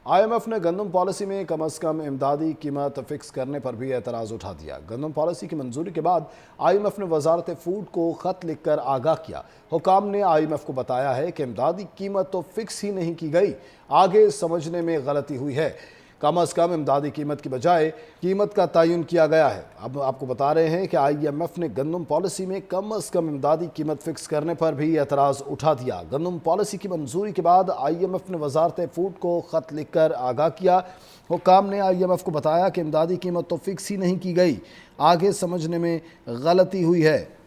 IMF ने गंदम policy में कम अज कम इमदादी कीमत फिक्स करने पर भी एतराज़ उठा दिया। गंदम पॉलिसी की मंजूरी के बाद IMF ने वजारत फूड को खत लिखकर आगाह किया। हुकाम ने IMF को बताया है कि इमदादी कीमत तो फिक्स ही नहीं की गई, आगे समझने में गलती हुई है। कम अज कम इमदादी कीमत की बजाय कीमत का तयन किया गया है। अब आपको बता रहे हैं कि IMF ने गंदम पॉलिसी में कम अज कम इमदादी कीमत फिक्स करने पर भी एतराज़ उठा दिया। गंदम पॉलिसी की मंजूरी के बाद IMF ने वजारत फूड को खत लिखकर आगाह किया। हुकाम ने IMF को बताया कि इमदादी कीमत तो फिक्स ही नहीं की गई, आगे समझने में गलती हुई है।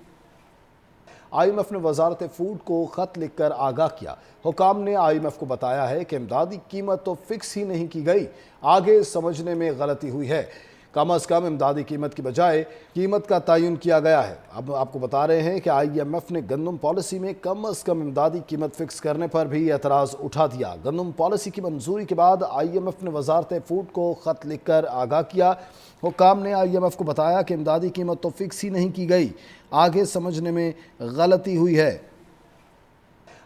IMF ने वजारत फूड को खत लिखकर आगाह किया। हुकाम ने IMF को बताया है कि इमदादी कीमत तो फिक्स ही नहीं की गई, आगे समझने में गलती हुई है। कम अज कम इमदादी कीमत की बजाय कीमत का तयन किया गया है। अब आपको बता रहे हैं कि IMF ने गंदम पॉलिसी में कम अज कम इमदादी कीमत फिक्स करने पर भी एतराज़ उठा दिया। गंदम पॉलिसी की मंजूरी के बाद IMF ने वजारत फूड को खत लिखकर आगाह किया। हुकाम ने IMF को बताया कि इमदादी कीमत तो फिक्स ही नहीं की गई, आगे समझने में गलती हुई है।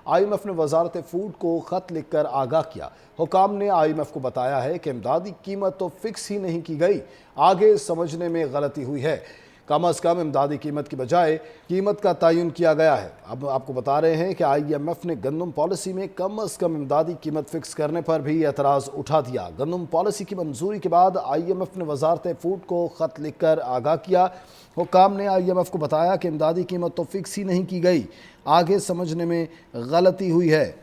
IMF ने वजारत फूड को खत लिखकर आगाह किया। हुकाम ने IMF को बताया है कि इमदादी कीमत तो फिक्स ही नहीं की गई, आगे समझने में गलती हुई है। कम अज कम इमदादी कीमत की बजाय कीमत का तयन किया गया है। अब आपको बता रहे हैं कि IMF ने गंदम पॉलिसी में कम अज कम इमदादी कीमत फिक्स करने पर भी एतराज़ उठा दिया। गंदम पॉलिसी की मंजूरी के बाद IMF ने वजारत फूड को खत लिखकर आगाह किया। हुकाम ने IMF को बताया कि इमदादी कीमत तो फिक्स ही नहीं की गई, आगे समझने में गलती हुई है।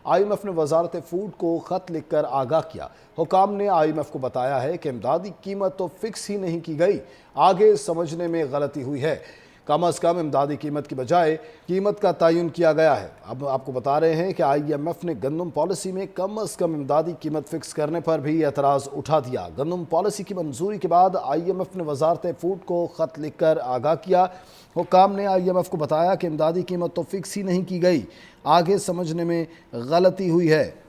IMF ने वजारत फूड को खत लिखकर आगाह किया। हुकाम ने IMF को बताया है कि इमदादी कीमत तो फिक्स ही नहीं की गई, आगे समझने में गलती हुई है। कम अज कम इमदादी कीमत की बजाय कीमत का तयन किया गया है। अब आपको बता रहे हैं कि IMF ने गंदम पॉलिसी में कम अज कम इमदादी कीमत फिक्स करने पर भी एतराज़ उठा दिया। गंदम पॉलिसी की मंजूरी के बाद IMF ने वजारत फूड को खत लिखकर आगाह किया। हुकाम ने IMF को बताया कि इमदादी कीमत तो फिक्स ही नहीं की गई, आगे समझने में गलती हुई है।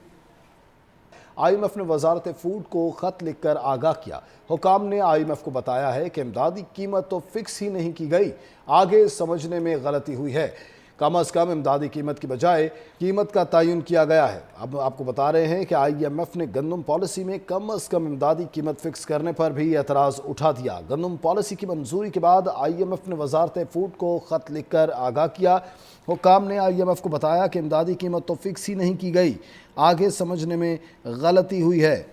IMF ने वजारत फूड को खत लिखकर आगाह किया। हुकाम ने IMF को बताया है कि इमदादी कीमत तो फिक्स ही नहीं की गई, आगे समझने में गलती हुई है। कम अज कम इमदादी कीमत की बजाय कीमत का तयन किया गया है। अब आपको बता रहे हैं कि IMF ने गंदम पॉलिसी में कम अज कम इमदादी कीमत फिक्स करने पर भी एतराज़ उठा दिया। गंदम पॉलिसी की मंजूरी के बाद IMF ने वजारत फूड को खत लिखकर आगाह किया। हुकाम ने IMF को बताया कि इमदादी कीमत तो फिक्स ही नहीं की गई, आगे समझने में गलती हुई है।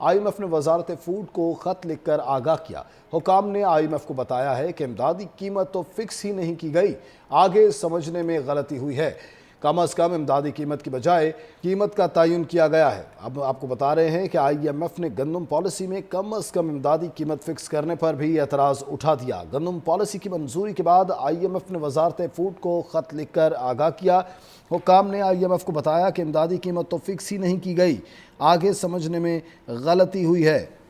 IMF ने वजारत फूड को खत लिखकर आगाह किया। हुकाम ने IMF को बताया है कि इमदादी कीमत तो फिक्स ही नहीं की गई, आगे समझने में गलती हुई है। कम अज कम इमदादी कीमत की बजाय कीमत का तयन किया गया है। अब आपको बता रहे हैं कि IMF ने गंदम पॉलिसी में कम अज कम इमदादी कीमत फिक्स करने पर भी एतराज़ उठा दिया। गंदम पॉलिसी की मंजूरी के बाद IMF ने वजारत फूड को खत लिखकर आगाह किया। हुकाम ने IMF को बताया कि इमदादी कीमत तो फिक्स ही नहीं की गई, आगे समझने में गलती हुई है।